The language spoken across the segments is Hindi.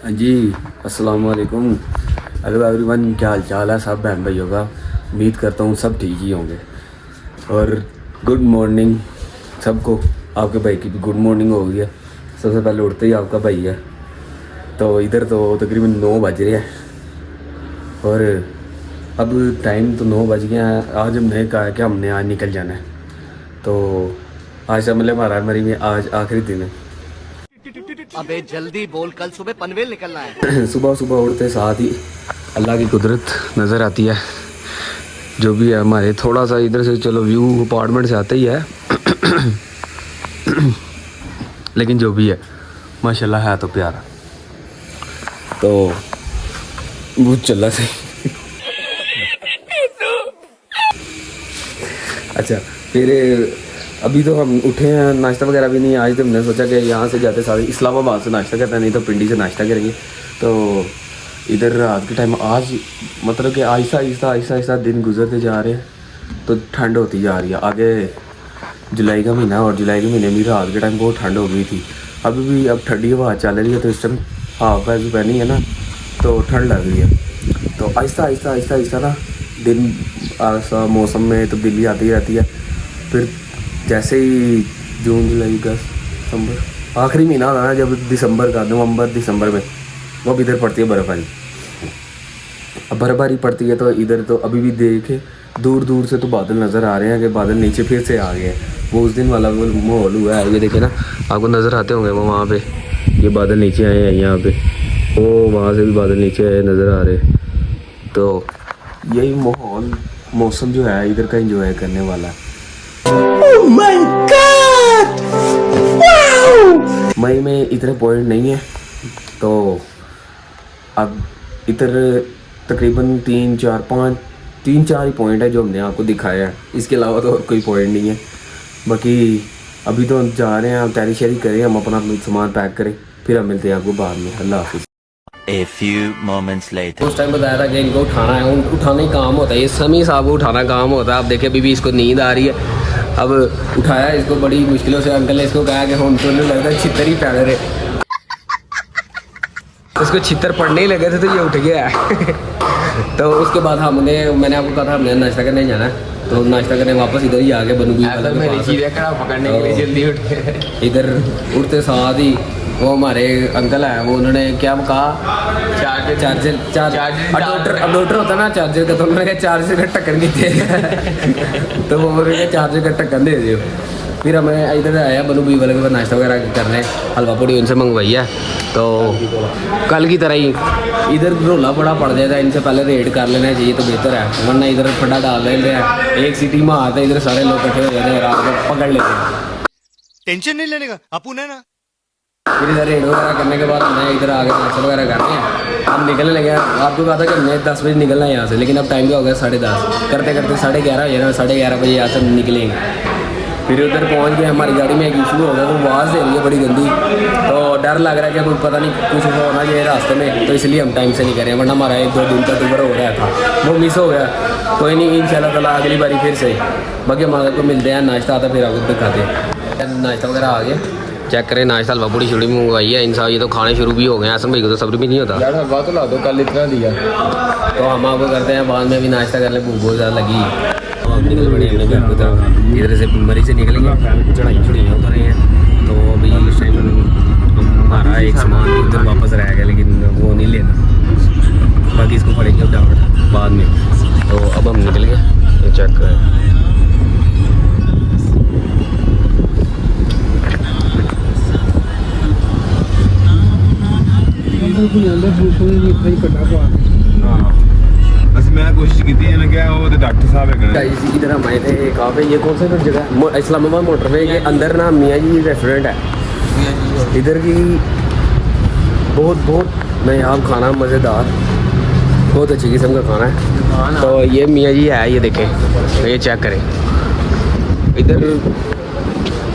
हाँ जी, अस्सलाम वालेकुम। हेलो एवरीवन, क्या हाल चाल है सब बहन भाइयों का। उम्मीद करता हूँ सब ठीक ही होंगे। और गुड मॉर्निंग सबको। आपके भाई की भी गुड मॉर्निंग हो गई है। सबसे पहले उठते ही आपका भाई है। तो इधर तो तकरीबन 9 बज रहे हैं और अब टाइम तो 9 बज गया है। आज हमने कहा कि हमने आज निकल जाना है। तो आज मतलब हमारी में आज आखिरी दिन है। अबे जल्दी बोल, कल सुबह पनवेल निकलना है। सुबह सुबह उठते साथ ही अल्लाह की कुदरत नज़र आती है। जो भी है हमारे थोड़ा सा इधर से चलो व्यू अपार्टमेंट से आता ही है लेकिन जो भी है माशाल्लाह है तो प्यारा। तो वो चला सही अच्छा फिर अभी तो हम उठे हैं, नाश्ता वगैरह भी नहीं। आज तो हमने सोचा कि यहाँ से जाते सारे इस्लामाबाद से नाश्ता करते हैं, नहीं तो पिंडी से नाश्ता करेंगे। तो इधर रात के टाइम आज मतलब कि आहिस्ता आहिस्ता दिन गुजरते जा रहे हैं। तो ठंड होती जा रही है। आगे जुलाई का महीना और जुलाई के महीने में रात के टाइम बहुत ठंड हो गई थी। अभी भी अब ठंडी हवा चल रही है तो इस टाइम हाफ बैग पहनी है ना, तो ठंड लग रही है। तो आहिस्ता ना दिन मौसम में तब्दीली आती रहती है। फिर जैसे ही जून जुलाई अगस्त दिसंबर आखिरी महीना होता है ना, जब दिसंबर का नवंबर दिसंबर में वो अब इधर पड़ती है बर्फ़बारी। अब बर्फ़बारी पड़ती है तो इधर तो अभी भी देखे दूर से तो बादल नज़र आ रहे हैं कि बादल नीचे फिर से आ गए हैं। वो उस दिन वाला वो माहौल हुआ है। ये देखे ना, आपको नज़र आते होंगे वो वहाँ पे ये बादल नीचे आए हैं यहाँ पे, वो वहाँ से भी बादल नीचे आए नज़र आ रहे। तो यही माहौल मौसम जो है इधर का इंजॉय करने वाला है। Oh my God! Wow! मई में इतने पॉइंट नहीं है तो अब इधर तकरीबन 3-4 ही पॉइंट है जो हमने आपको दिखाया है। इसके अलावा तो कोई पॉइंट नहीं है। बाकी अभी तो हम जा रहे हैं, हम तैयारी शैरी करें, हम अपना सामान पैक करें, फिर हम मिलते हैं आपको बाद में। अल्लाह हाफिज़। A few moments later. उस टाइम बताया था कि इनको उठाना है, उठाना ही काम होता है। ये समी साहब को उठाना काम होता है। अब देखिए अभी भी इसको नींद आ रही है। अब उठाया इसको बड़ी मुश्किलों से। अंकल ने इसको कहा कि हम तो नहीं लगता छितर ही पैर रहे। उसको छितर पड़ने ही लगे थे तो ये उठ गया तो उसके बाद मैंने आपको कहा था हमने नाश्ता करने जाना है। तो नाश्ता करने वापस इधर ही आ गए बनूंगी मेरी चीज़ें पकड़ने के लिए जल्दी उठ गए। इधर उठते साथ ही वो हमारे अंकल है, वो उन्होंने क्या कहा चार्जर अडोप्टर होता ना चार्जर का, तो उन्होंने कहा चार्जर का ढक्कन कितने तो वो बोले चार्जर का ढक्कन दे दो। फिर हमें इधर आया बनू बी वाले के पास नाश्ता वगैरह करने, हलवा पूड़ी उनसे मंगवाई है। तो कल की तरह ही इधर रोला बड़ा पड़ जाता है, इनसे पहले रेड कर लेना चाहिए तो बेहतर है, वरना इधर फटा डाल लेते हैं। एक सिटी में आते इधर सारे लोग इकट्ठे हो जाते हैं, रात को पकड़ लेते हैं। टेंशन नहीं लेने का, अपुन है ना। फिर इधर रेड वगैरह करने के बाद हमने इधर आगे नाश्ता वगैरह करते हैं। हम निकलने लगे। आपको कहा था कि हमने 10 बजे निकलना है यहाँ से, लेकिन अब टाइम क्या हो गया 10:30। करते 11:30 हो जाना, 11:30 बजे यहाँ से निकलेंगे। फिर उधर पहुँच गए। हमारी गाड़ी में एक इशू हो गया, वो आवाज़ दे रही है बड़ी गंदी। तो डर लग रहा है कि कोई पता नहीं कुछ होना चाहिए रास्ते में, तो इसलिए हम टाइम से नहीं करें, वरना हमारा 1-2 दिन का टूर हो रहा था, वो मिस हो गया। कोई नहीं, इंशाल्लाह ताला अगली बारी फिर से। बाकी हमारे को मिलते हैं, नाश्ता आता फिर आपको दिखाते हैं। नाश्ता वगैरह आ गया, चेक करें। नाश्ता हलवा पूड़ी शुरू मंगवाई है इंसान। ये तो खाने शुरू भी हो गए हैं। असम भाई को तो सब्र भी नहीं होता यार, हलवा तो ला दो, कल इतना दिया। तो हम आपको करते हैं बाद में भी नाश्ता कर ले, भूख बहुत ज़्यादा लगी। निकल पड़े हमने घर की तरफ, इधर से मरी से निकलेंगे, चढ़ाइयाँ उतर रही हैं। तो अभी इस टाइम हमारा एक सामान उधर वापस रह गया, लेकिन वो नहीं लेना, बाकी इसको पड़ेंगे उठावट बाद में। तो अब हम निकल गए, चेक करें। बस मैं कोशिश की थी ना, क्या वो डॉक्टर साहब है इधर हम आए थे। कहाँ पे, ये कौन सा जगह है? इस्लामाबाद मोटरवे के अंदर ना मियाँ जी रेस्टोरेंट है। इधर की बहुत नायाब खाना, मज़ेदार, बहुत अच्छी किस्म का खाना है। तो ये मियाँ जी है, ये देखें, तो ये चेक करें। इधर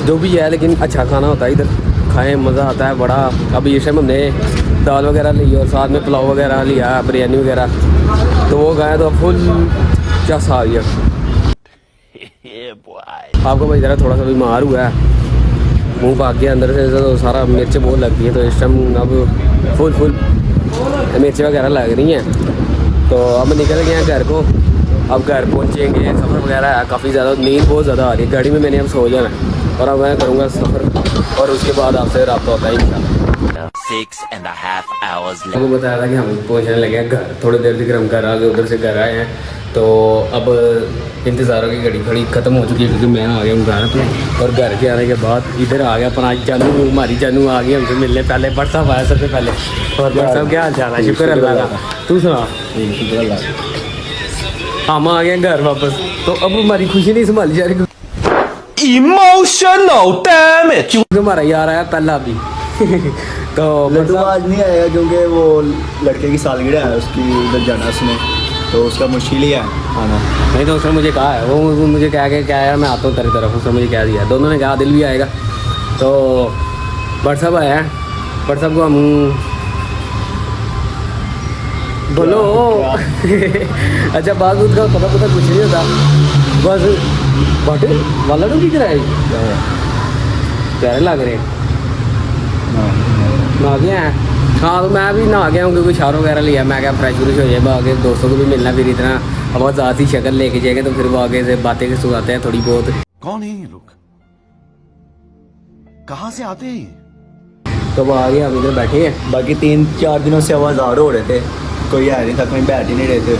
जो भी है लेकिन अच्छा खाना होता है इधर, खाएं मज़ा आता है बड़ा। अभी इस टाइम हमने दाल वगैरह ली और साथ में पुलाव वगैरह लिया, बिरयानी वगैरह, तो वो गया तो फुल चस आ गया। आपको भाई ज़रा थोड़ा सा बीमार हुआ है, मुँह भाग गया अंदर से, तो सारा मिर्च बहुत लगती है। तो इस टाइम अब फुल मिर्ची वगैरह लग रही हैं। तो अब निकल गए हैं घर को, अब घर पहुँचेंगे। सफ़र वगैरह है काफ़ी ज़्यादा, नींद बहुत ज़्यादा आ रही है गाड़ी में, मैंने अब सो जाना है और अब मैं करूँगा सफ़र और उसके बाद आपसे रब्ता होता है इंशाल्लाह। 6.5 hours आपको बताया था कि हम पहुँचने लगे हैं घर, थोड़ी देर तक हम घर आ गए, उधर से घर आए हैं। तो अब इंतज़ारों की घड़ी खड़ी ख़त्म हो चुकी है क्योंकि मैं आ गया हूँ घर पे। और घर के आने के बाद इधर आ गया अपना जानू, हमारी जानू आ गई हमसे मिलने। पहले बट साहब आया सबसे पहले। और बट साहब क्या हाल चाल है? शुक्र अल्लाह का, तू सुना? शुक्र अल्लाह। हम आ गए घर वापस, तो अब हमारी खुशी नहीं संभाली जा रही। Emotional damage. हमारा यार आया पहला अभी तो लड्डू आज नहीं आएगा क्योंकि वो लड़के की सालगिरह है, उसकी उधर जाना उसने, तो उसका मुश्किल ही है आना। नहीं तो उसने मुझे कहा है, वो मुझे कह के क्या है मैं आता हूँ तेरी तरफ, उसने मुझे कह दिया। दोनों ने कहा दिल भी आएगा। तो बट साहब आया है, बट साहब को हम बोलो अच्छा बात उत का पता कुछ नहीं होता, बस बट वाला तो किधर है प्यारे लग रहे हैं। नहा गया है? हाँ, तो मैं भी नहा गया हूँ क्योंकि शावर वगैरह लिया। मैं क्या फ्रेश व्रेश हो जाए, आगे दोस्तों को भी मिलना, फिर इतना बहुत ज़्यादा शक्ल लेके जाएंगे तो फिर वो आगे से बातें सुनाते हैं थोड़ी बहुत। कौन है ये लोग? कहाँ से आते हैं ये? तो वो आगे हम इधर बैठे हैं। बाकी 3-4 दिनों से आवाज़ार हो रहे थे, कोई है नहीं था, कहीं बैठ ही नहीं रहे थे।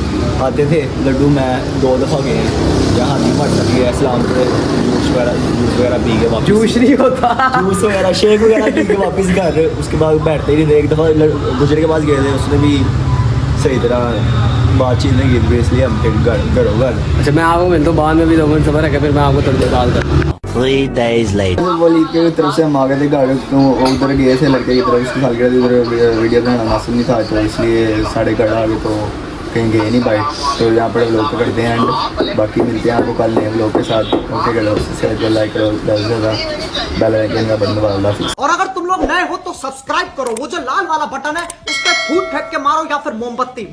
आते थे लड्डू, मैं 2 दफ़ा गए हैं जहाँ नहीं पड़ सकी है इस्लाम से, जूस वगैरह पी के वापस, जूस नहीं होता, जूस वगैरह शेक वगैरह पी के वापस घर। उसके बाद बैठते ही नहीं थे। एक दफ़ा गुजरे के पास गए थे, उसने भी सही तरह बातचीत नहीं की थी, इसलिए हम फिर घरों घर। अच्छा मैं आपको मिलता हूँ बाद में भी 2 मिनट सफ़र है, फिर मैं आपको थोड़ी देर कॉल करता हूँ। 3 days later. वो लीड की तरफ से हम आ गए थे घर, तो उधर गए थे लड़के की तरफ, उसकी सालगिरह थी, उधर वीडियो बनाना नासिब नहीं था, तो इसलिए साढ़े घर आ गए, तो कहीं गए नहीं भाई। तो यहाँ पर व्लॉग करते हैं एंड बाकी मिलते हैं आपको कल नए व्लॉग के साथ। ओके करो, सब्सक्राइब करो, लाइक करो, ज़्यादा बेल आइकन का बटन दबा दो। और अगर तुम लोग नए हो तो सब्सक्राइब करो, वो जो लाल वाला बटन है उस पर फूट फेंक के मारो या फिर मोमबत्ती।